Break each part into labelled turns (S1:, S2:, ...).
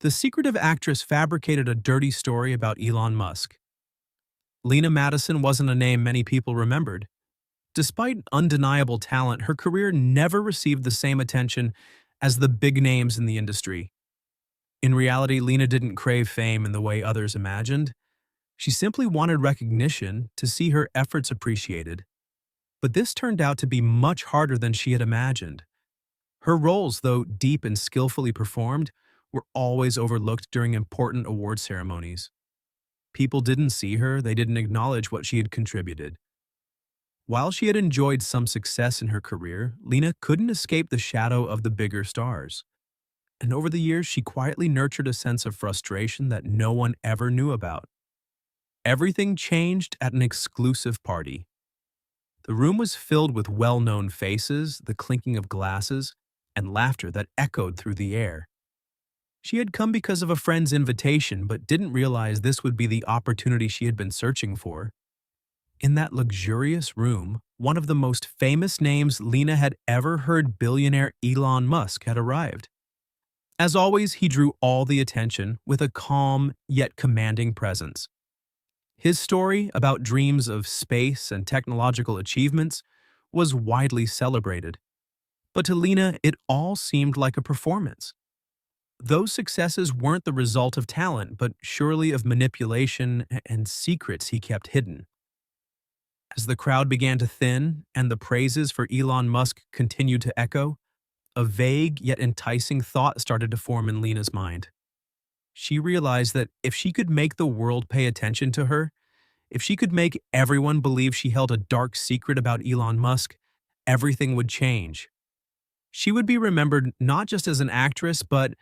S1: the secretive actress fabricated a dirty story about Elon Musk. Lena Madison wasn't a name many people remembered. Despite undeniable talent, her career never received the same attention as the big names in the industry. In reality, Lena didn't crave fame in the way others imagined. She simply wanted recognition to see her efforts appreciated. But this turned out to be much harder than she had imagined. Her roles, though deep and skillfully performed, were always overlooked during important award ceremonies. People didn't see her, they didn't acknowledge what she had contributed. While she had enjoyed some success in her career, Lena couldn't escape the shadow of the bigger stars. And over the years, she quietly nurtured a sense of frustration that no one ever knew about. Everything changed at an exclusive party. The room was filled with well-known faces, the clinking of glasses, and laughter that echoed through the air. She had come because of a friend's invitation, but didn't realize this would be the opportunity she had been searching for. In that luxurious room, one of the most famous names Lena had ever heard, billionaire Elon Musk, had arrived. As always, he drew all the attention with a calm yet commanding presence. His story about dreams of space and technological achievements was widely celebrated. But to Lena, it all seemed like a performance. Those successes weren't the result of talent, but surely of manipulation and secrets he kept hidden. As the crowd began to thin and the praises for Elon Musk continued to echo, a vague yet enticing thought started to form in Lena's mind. She realized that if she could make the world pay attention to her, if she could make everyone believe she held a dark secret about Elon Musk, everything would change. She would be remembered not just as an actress, but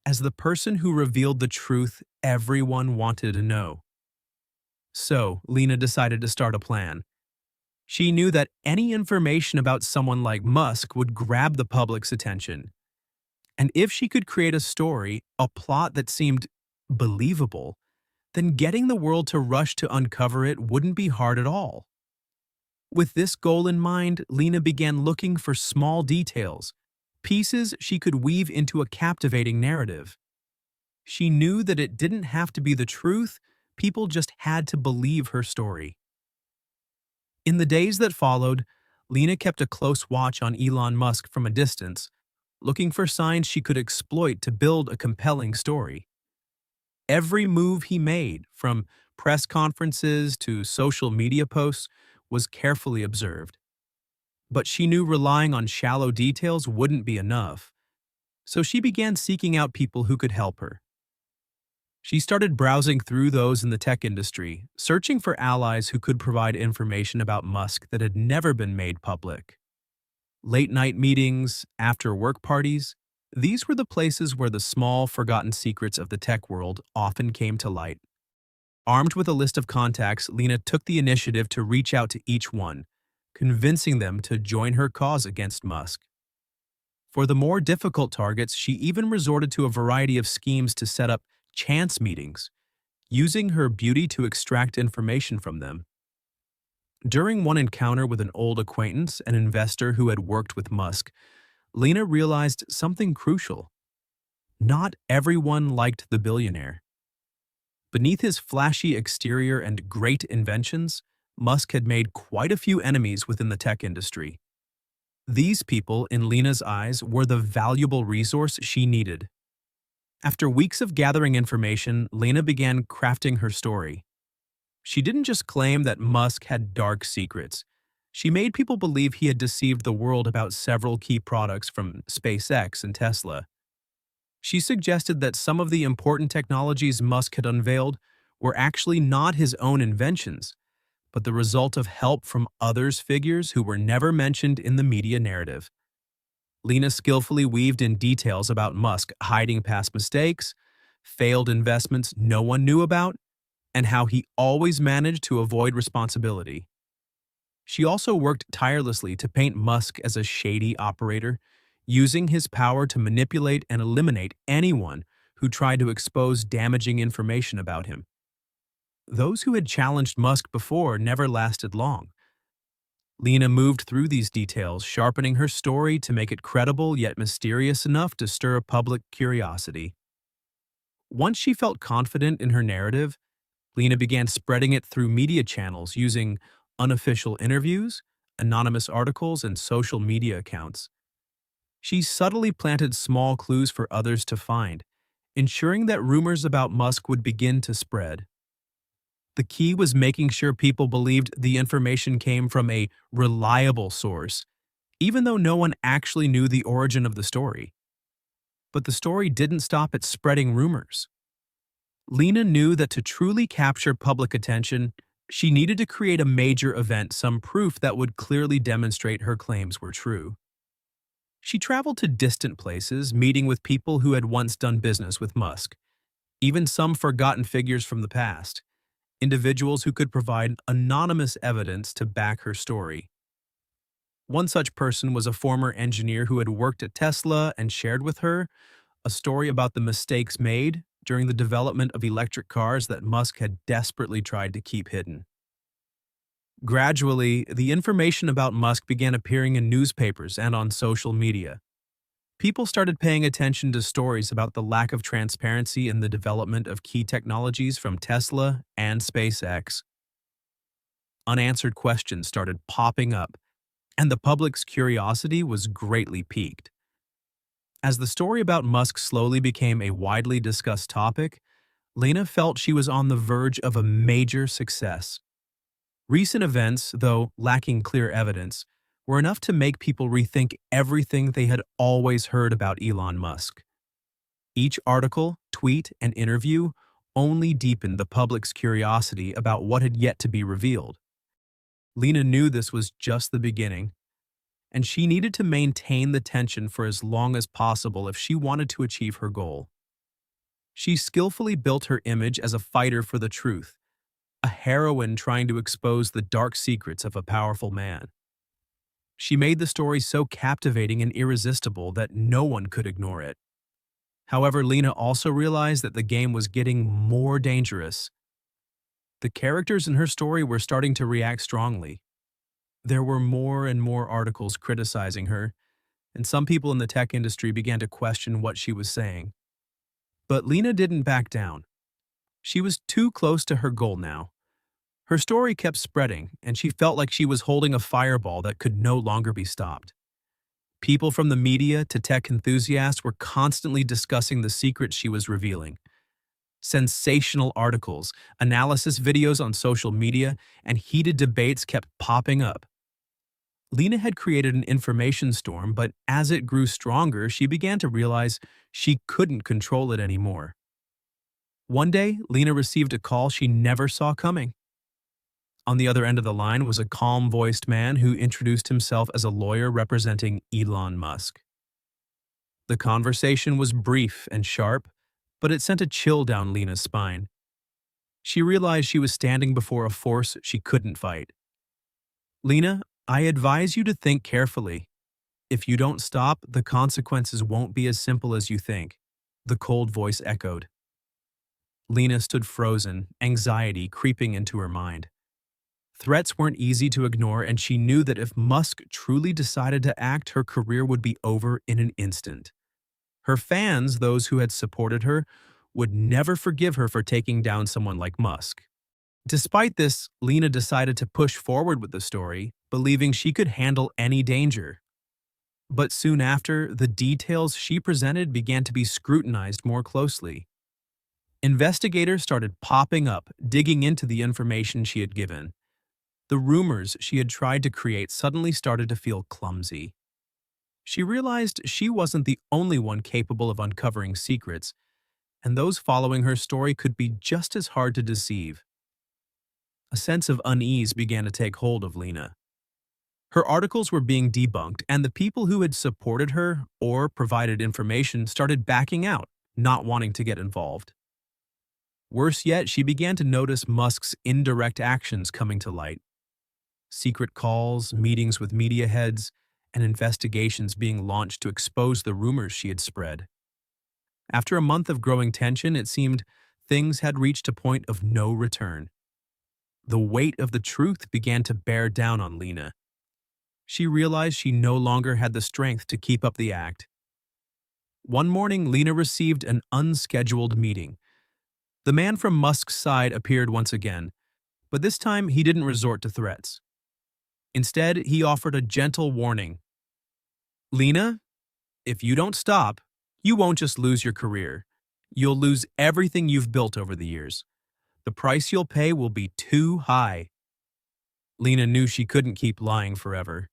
S1: as the person who revealed the truth everyone wanted to know. So, Lena decided to start a plan. She knew that any information about someone like Musk would grab the public's attention. And if she could create a story, a plot that seemed believable, then getting the world to rush to uncover it wouldn't be hard at all. With this goal in mind, Lena began looking for small details, pieces she could weave into a captivating narrative. She knew that it didn't have to be the truth, people just had to believe her story. In the days that followed, Lena kept a close watch on Elon Musk from a distance, looking for signs she could exploit to build a compelling story. Every move he made, from press conferences to social media posts, was carefully observed. But she knew relying on shallow details wouldn't be enough, so she began seeking out people who could help her. She started browsing through those in the tech industry, searching for allies who could provide information about Musk that had never been made public. Late-night meetings, after-work parties, these were the places where the small, forgotten secrets of the tech world often came to light. Armed with a list of contacts, Lena took the initiative to reach out to each one, convincing them to join her cause against Musk. For the more difficult targets, she even resorted to a variety of schemes to set up chance meetings, using her beauty to extract information from them. During one encounter with an old acquaintance, an investor who had worked with Musk, Lena realized something crucial. Not everyone liked the billionaire. Beneath his flashy exterior and great inventions, Musk had made quite a few enemies within the tech industry. These people, in Lena's eyes, were the valuable resource she needed. After weeks of gathering information, Lena began crafting her story. She didn't just claim that Musk had dark secrets. She made people believe he had deceived the world about several key products from SpaceX and Tesla. She suggested that some of the important technologies Musk had unveiled were actually not his own inventions, but the result of help from others' figures who were never mentioned in the media narrative. Lena skillfully weaved in details about Musk hiding past mistakes, failed investments no one knew about, and how he always managed to avoid responsibility. She also worked tirelessly to paint Musk as a shady operator, using his power to manipulate and eliminate anyone who tried to expose damaging information about him. Those who had challenged Musk before never lasted long. Lena moved through these details, sharpening her story to make it credible yet mysterious enough to stir public curiosity. Once she felt confident in her narrative, Lena began spreading it through media channels using unofficial interviews, anonymous articles, and social media accounts. She subtly planted small clues for others to find, ensuring that rumors about Musk would begin to spread. The key was making sure people believed the information came from a reliable source, even though no one actually knew the origin of the story. But the story didn't stop at spreading rumors. Lena knew that to truly capture public attention, she needed to create a major event, some proof that would clearly demonstrate her claims were true. She traveled to distant places, meeting with people who had once done business with Musk, even some forgotten figures from the past, individuals who could provide anonymous evidence to back her story. One such person was a former engineer who had worked at Tesla and shared with her a story about the mistakes made during the development of electric cars that Musk had desperately tried to keep hidden. Gradually, the information about Musk began appearing in newspapers and on social media. People started paying attention to stories about the lack of transparency in the development of key technologies from Tesla and SpaceX. Unanswered questions started popping up, and the public's curiosity was greatly piqued. As the story about Musk slowly became a widely discussed topic, Lena felt she was on the verge of a major success. Recent events, though lacking clear evidence, were enough to make people rethink everything they had always heard about Elon Musk. Each article, tweet, and interview only deepened the public's curiosity about what had yet to be revealed. Lena knew this was just the beginning, and she needed to maintain the tension for as long as possible if she wanted to achieve her goal. She skillfully built her image as a fighter for the truth, a heroine trying to expose the dark secrets of a powerful man. She made the story so captivating and irresistible that no one could ignore it. However, Lena also realized that the game was getting more dangerous. The characters in her story were starting to react strongly. There were more and more articles criticizing her, and some people in the tech industry began to question what she was saying. But Lena didn't back down. She was too close to her goal now. Her story kept spreading, and she felt like she was holding a fireball that could no longer be stopped. People from the media to tech enthusiasts were constantly discussing the secrets she was revealing. Sensational articles, analysis videos on social media, and heated debates kept popping up. Lena had created an information storm, but as it grew stronger, she began to realize she couldn't control it anymore. One day, Lena received a call she never saw coming. On the other end of the line was a calm-voiced man who introduced himself as a lawyer representing Elon Musk. The conversation was brief and sharp, but it sent a chill down Lena's spine. She realized she was standing before a force she couldn't fight. "Lena, I advise you to think carefully. If you don't stop, the consequences won't be as simple as you think," the cold voice echoed. Lena stood frozen, anxiety creeping into her mind. Threats weren't easy to ignore, and she knew that if Musk truly decided to act, her career would be over in an instant. Her fans, those who had supported her, would never forgive her for taking down someone like Musk. Despite this, Lena decided to push forward with the story, believing she could handle any danger. But soon after, the details she presented began to be scrutinized more closely. Investigators started popping up, digging into the information she had given. The rumors she had tried to create suddenly started to feel clumsy. She realized she wasn't the only one capable of uncovering secrets, and those following her story could be just as hard to deceive. A sense of unease began to take hold of Lena. Her articles were being debunked, and the people who had supported her or provided information started backing out, not wanting to get involved. Worse yet, she began to notice Musk's indirect actions coming to light. Secret calls, meetings with media heads, and investigations being launched to expose the rumors she had spread. After a month of growing tension, it seemed things had reached a point of no return. The weight of the truth began to bear down on Lena. She realized she no longer had the strength to keep up the act. One morning, Lena received an unscheduled meeting, The man from Musk's side appeared once again, but this time he didn't resort to threats. Instead, he offered a gentle warning. Lena, if you don't stop, you won't just lose your career. You'll lose everything you've built over the years. The price you'll pay will be too high. Lena knew she couldn't keep lying forever.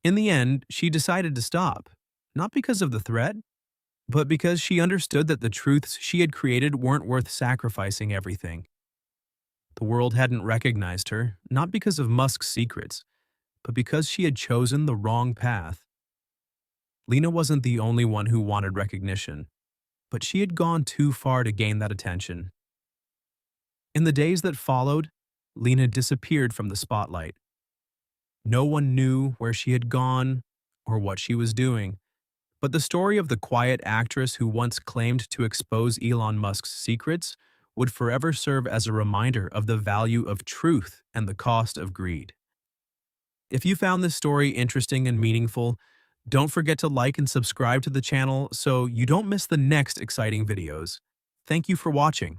S1: In the end, she decided to stop, not because of the threat, but because she understood that the truths she had created weren't worth sacrificing everything. The world hadn't recognized her, not because of Musk's secrets, but because she had chosen the wrong path. Lena wasn't the only one who wanted recognition, but she had gone too far to gain that attention. In the days that followed, Lena disappeared from the spotlight. No one knew where she had gone or what she was doing, but the story of the quiet actress who once claimed to expose Elon Musk's secrets would forever serve as a reminder of the value of truth and the cost of greed. If you found this story interesting and meaningful, don't forget to like and subscribe to the channel so you don't miss the next exciting videos. Thank you for watching.